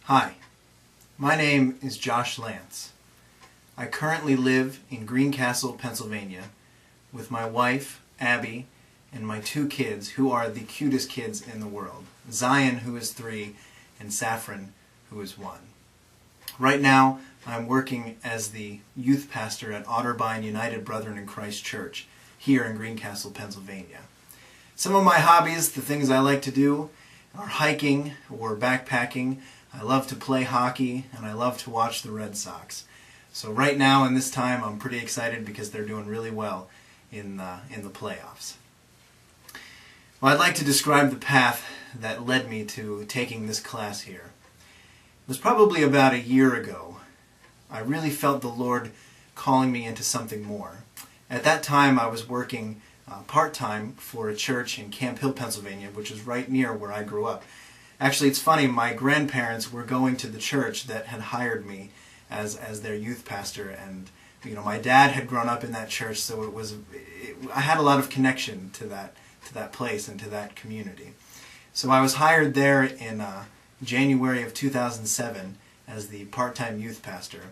Hi, my name is Josh Lance. I currently live in Greencastle, Pennsylvania with my wife, Abby, and my two kids, who are the cutest kids in the world. Zion, who is 3, and Saffron, who is 1. Right now, I'm working as the youth pastor at Otterbein United Brethren in Christ Church here in Greencastle, Pennsylvania. Some of my hobbies, the things I like to do, are hiking or backpacking. I love to play hockey, and I love to watch the Red Sox. So right now, in this time, I'm pretty excited because they're doing really well in the playoffs. Well, I'd like to describe the path that led me to taking this class here. It was probably about a year ago. I really felt the Lord calling me into something more. At that time, I was working part-time for a church in Camp Hill, Pennsylvania, which is right near where I grew up. Actually, it's funny, my grandparents were going to the church that had hired me as their youth pastor, and my dad had grown up in that church, so I had a lot of connection to that place and to that community. So I was hired there in January of 2007 as the part-time youth pastor.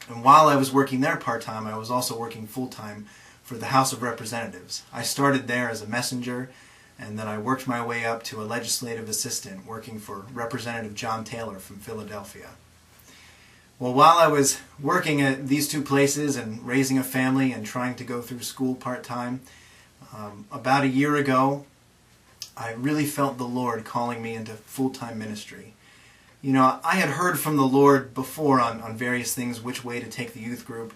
And while I was working there part-time, I was also working full-time for the House of Representatives. I started there as a messenger, and then I worked my way up to a legislative assistant working for Representative John Taylor from Philadelphia. Well, while I was working at these two places and raising a family and trying to go through school part-time, about a year ago, I really felt the Lord calling me into full-time ministry. I had heard from the Lord before on various things, which way to take the youth group,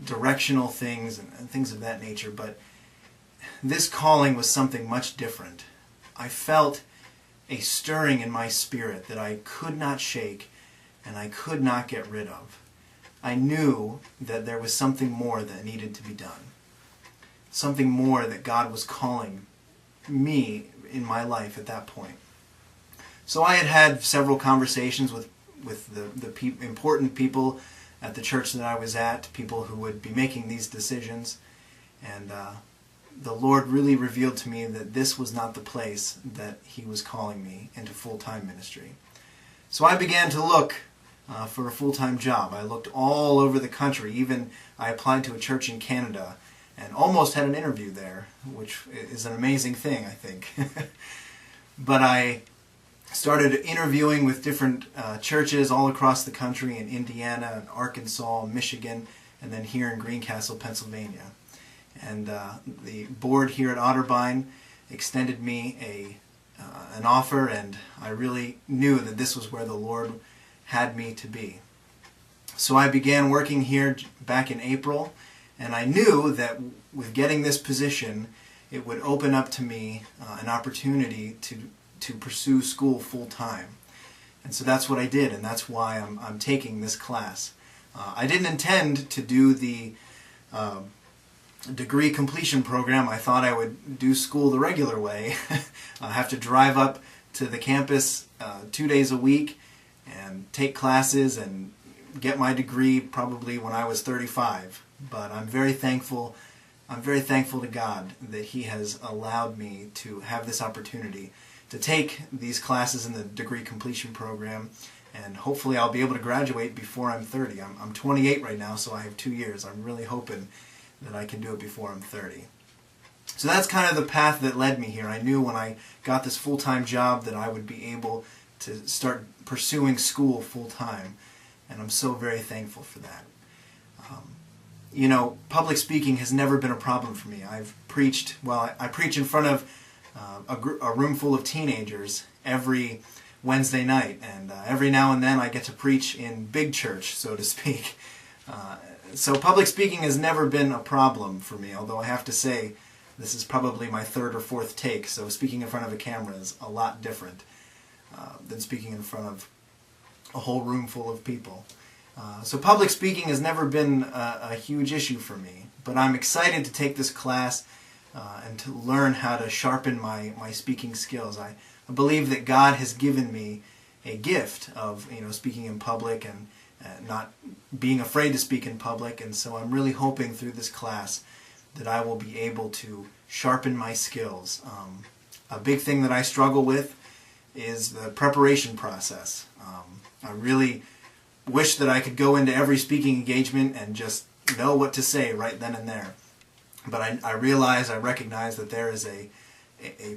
directional things and things of that nature, but this calling was something much different. I felt a stirring in my spirit that I could not shake and I could not get rid of. I knew that there was something more that needed to be done. Something more that God was calling me in my life at that point. So I had several conversations with the important people at the church that I was at, people who would be making these decisions, and the Lord really revealed to me that this was not the place that He was calling me into full-time ministry. So I began to look for a full-time job. I looked all over the country. Even I applied to a church in Canada and almost had an interview there, which is an amazing thing, I think. But I started interviewing with different churches all across the country in Indiana and Arkansas, Michigan, and then here in Greencastle, Pennsylvania. And the board here at Otterbein extended me an offer, and I really knew that this was where the Lord had me to be. So I began working here back in April, and I knew that with getting this position, it would open up to me an opportunity to pursue school full-time. And so that's what I did, and that's why I'm taking this class. I didn't intend to do the degree completion program. I thought I would do school the regular way. I have to drive up to the campus 2 days a week and take classes and get my degree probably when I was 35. But I'm very thankful to God that He has allowed me to have this opportunity to take these classes in the degree completion program, and hopefully I'll be able to graduate before I'm 30. I'm 28 right now, so I have 2 years. I'm really hoping that I can do it before I'm 30. So that's kind of the path that led me here. I knew when I got this full-time job that I would be able to start pursuing school full-time, and I'm so very thankful for that. Public speaking has never been a problem for me. I preach in front of a room full of teenagers every Wednesday night, and every now and then I get to preach in big church, so to speak. So public speaking has never been a problem for me, although I have to say this is probably my 3rd or 4th take, so speaking in front of a camera is a lot different than speaking in front of a whole room full of people. So public speaking has never been a huge issue for me, but I'm excited to take this class and to learn how to sharpen my speaking skills. I believe that God has given me a gift of speaking in public and not being afraid to speak in public, and so I'm really hoping through this class that I will be able to sharpen my skills. A big thing that I struggle with is the preparation process. I really wish that I could go into every speaking engagement and just know what to say right then and there. But I recognize that there is a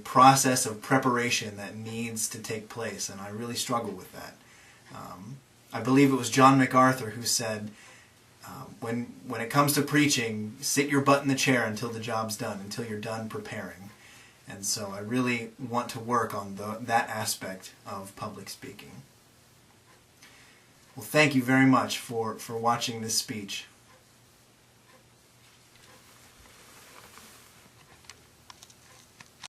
process of preparation that needs to take place, and I really struggle with that. I believe it was John MacArthur who said, when it comes to preaching, sit your butt in the chair until the job's done, until you're done preparing. And so I really want to work on that aspect of public speaking. Well, thank you very much for watching this speech.